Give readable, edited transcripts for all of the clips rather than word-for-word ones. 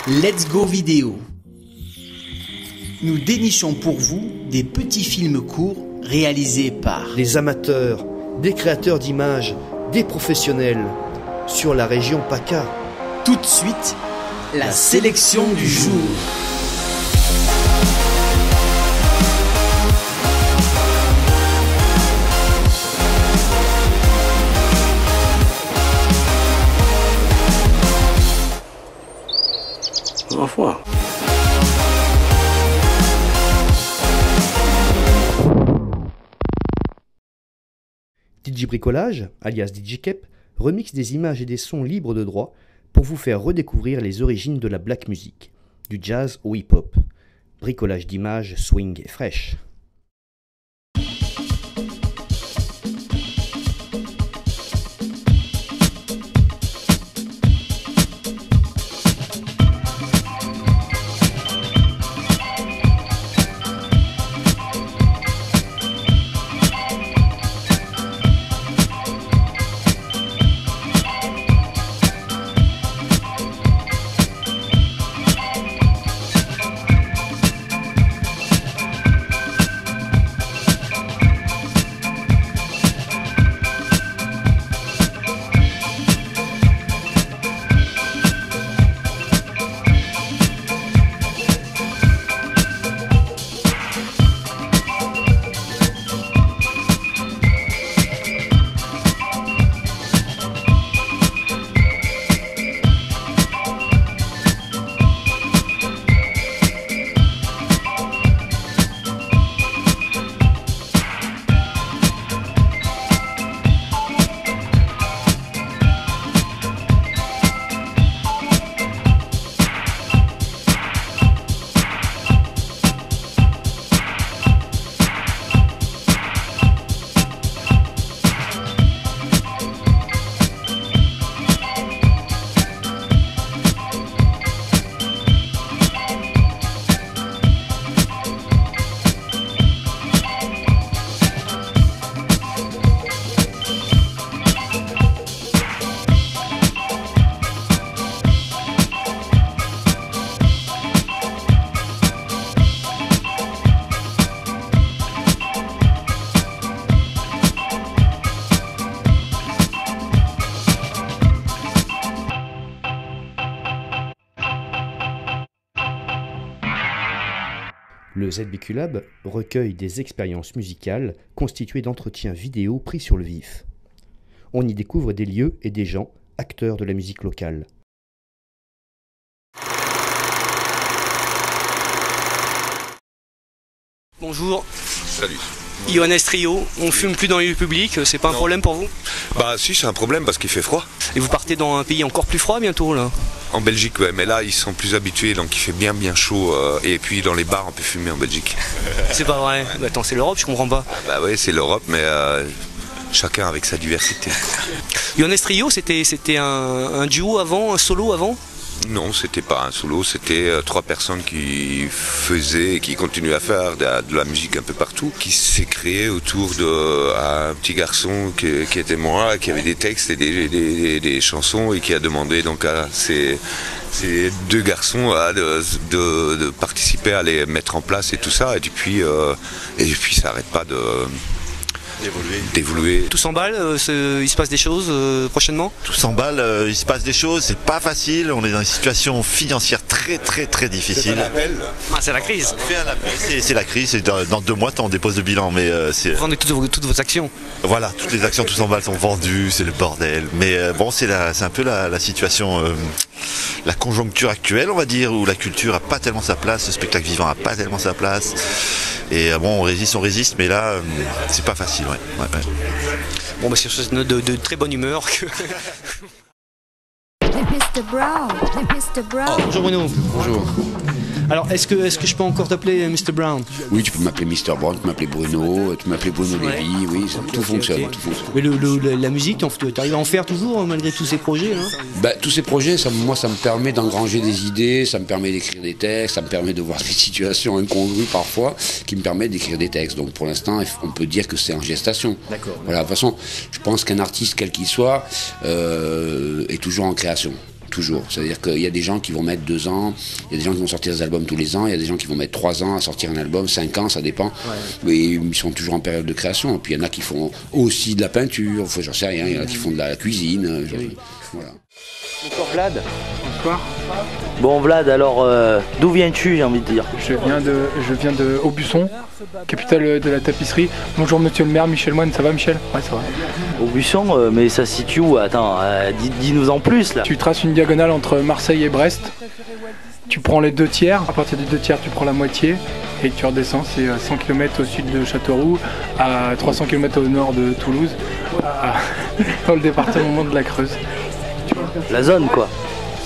Let's Go Vidéo. Nous dénichons pour vous des petits films courts réalisés par des amateurs, des créateurs d'images, des professionnels sur la région PACA. Tout de suite, la sélection du jour. Au revoir. DJ Bricolage, alias DJ Kep, remixe des images et des sons libres de droit pour vous faire redécouvrir les origines de la black music, du jazz au hip-hop. Bricolage d'images, swing et fraîche. Le ZBQ Lab recueille des expériences musicales constituées d'entretiens vidéo pris sur le vif. On y découvre des lieux et des gens, acteurs de la musique locale. Bonjour. Salut. Ioannes Trio, on fume plus dans les lieux publics, c'est pas un problème pour vous? Bah si, c'est un problème parce qu'il fait froid. Et vous partez dans un pays encore plus froid bientôt là? En Belgique, ouais, mais là ils sont plus habitués, donc il fait bien chaud. Et puis dans les bars, on peut fumer en Belgique. C'est pas vrai. Bah, attends, c'est l'Europe, je comprends pas. Bah ouais, c'est l'Europe, mais chacun avec sa diversité. Ioannes Trio, c'était un duo avant, un solo avant? Non, c'était pas un solo, c'était 3 personnes qui faisaient et qui continuent à faire de la musique un peu partout, qui s'est créé autour d'un petit garçon qui était moi, qui avait des textes et des chansons et qui a demandé donc à ces 2 garçons de participer à les mettre en place et tout ça, et puis ça n'arrête pas d'évoluer. Tout s'emballe, il se passe des choses prochainement? Tout s'emballe, il se passe des choses, c'est pas facile, on est dans une situation financière très difficile. Ah, c'est la crise. C'est la crise, et dans 2 mois on dépose le bilan, mais c'est... Vous vendez toutes vos actions? Voilà, toutes les actions, tout s'emballe, sont vendues, c'est le bordel. Mais bon, c'est un peu la situation, la conjoncture actuelle, on va dire, où la culture a pas tellement sa place, le spectacle vivant a pas tellement sa place. Et bon, on résiste, mais là, c'est pas facile, ouais. Bon, bah c'est sur cette note de très bonne humeur que... Mr. Brown, Mr. Brown. Bonjour Bruno. Bonjour. Alors, est-ce que je peux encore t'appeler Mr. Brown? Oui, tu peux m'appeler Mr. Brown, tu peux m'appeler Bruno, tu peux m'appeler Bruno Lévy, oui, tout fonctionne. Mais la musique, tu arrives à en faire toujours malgré tous ces projets hein? Bah, tous ces projets, ça me permet d'engranger des idées, ça me permet d'écrire des textes, ça me permet de voir des situations incongrues parfois, qui me permettent d'écrire des textes. Donc pour l'instant, on peut dire que c'est en gestation. D'accord. Voilà, de toute façon, je pense qu'un artiste, quel qu'il soit, est toujours en création. toujours. C'est-à-dire qu'il y a des gens qui vont mettre 2 ans, il y a des gens qui vont sortir des albums tous les ans, il y a des gens qui vont mettre 3 ans à sortir un album, 5 ans, ça dépend. Mais ils sont toujours en période de création. Et puis il y en a qui font aussi de la peinture, j'en sais rien, il y en a qui font de la cuisine. Voilà. Bonsoir Vlad. Bonsoir. Bon Vlad, alors d'où viens-tu, j'ai envie de dire? Je viens de Aubusson, capitale de la tapisserie. Bonjour monsieur le maire, Michel Moine, ça va Michel? Ouais, ça va. Aubusson, mais ça se situe où? Attends, dis-nous en plus là. Tu traces une diagonale entre Marseille et Brest. Tu prends les 2 tiers, à partir des 2 tiers tu prends la moitié et tu redescends, c'est 100 km au sud de Châteauroux, à 300 km au nord de Toulouse, dans le département de la Creuse. La zone quoi.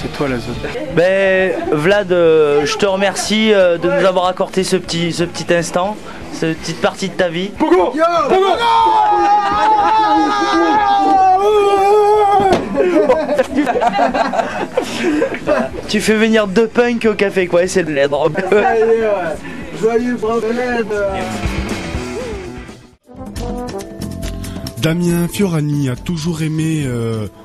C'est toi la zone. Ben Vlad, je te remercie de nous avoir accordé ce petit instant, cette petite partie de ta vie. Pogo Yo Pogo Tu fais venir 2 punks au café quoi, et c'est de l'aide. Joyeux problème. Damien Fiorani a toujours aimé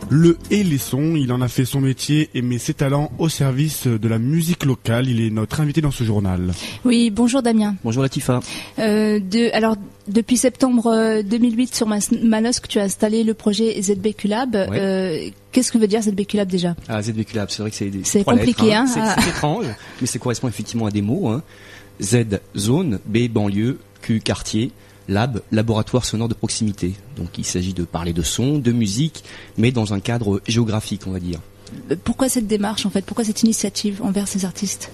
le et les sons, il en a fait son métier et met ses talents au service de la musique locale. Il est notre invité dans ce journal. Oui, bonjour Damien. Bonjour Latifa. Alors, depuis septembre 2008 sur Manosque, tu as installé le projet ZBQ Lab. Ouais. Qu'est-ce que veut dire ZBQ Lab déjà? ZBQ Lab, c'est vrai que c'est compliqué, lettres, c'est étrange, mais ça correspond effectivement à des mots. Hein. Z, zone, B, banlieue, Q, quartier. Lab, laboratoire sonore de proximité. Donc il s'agit de parler de son, de musique, mais dans un cadre géographique, on va dire. Pourquoi cette démarche en fait? Pourquoi cette initiative envers ces artistes?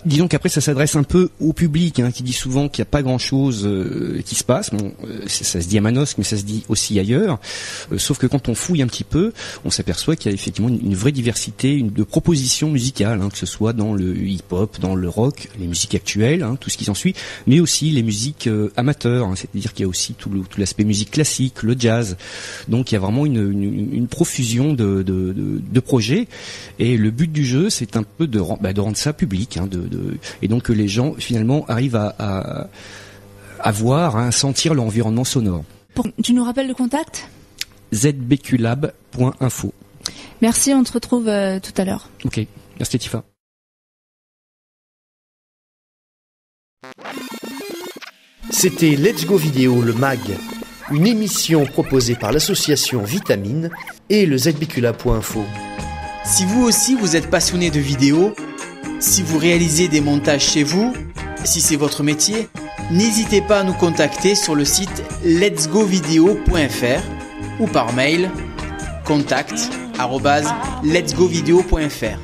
Disons qu'après ça s'adresse un peu au public qui dit souvent qu'il n'y a pas grand-chose qui se passe. Bon, ça se dit à Manosque, mais ça se dit aussi ailleurs. Sauf que quand on fouille un petit peu, on s'aperçoit qu'il y a effectivement une vraie diversité de propositions musicales, que ce soit dans le hip-hop, dans le rock, les musiques actuelles, tout ce qui s'ensuit, mais aussi les musiques amateurs. C'est-à-dire qu'il y a aussi tout l'aspect musique classique, le jazz. Donc il y a vraiment une profusion de projets. Et le but du jeu, c'est un peu de rendre ça public. Et donc que les gens finalement arrivent à voir, à sentir l'environnement sonore. Tu nous rappelles le contact? zbqlab.info. Merci, on te retrouve tout à l'heure. Ok, merci Tifa. C'était Let's Go Vidéo, le MAG, une émission proposée par l'association Vitamine et le zbqlab.info. Si vous aussi vous êtes passionné de vidéo, si vous réalisez des montages chez vous, si c'est votre métier, n'hésitez pas à nous contacter sur le site letsgovideo.fr ou par mail contact@letsgovideo.fr.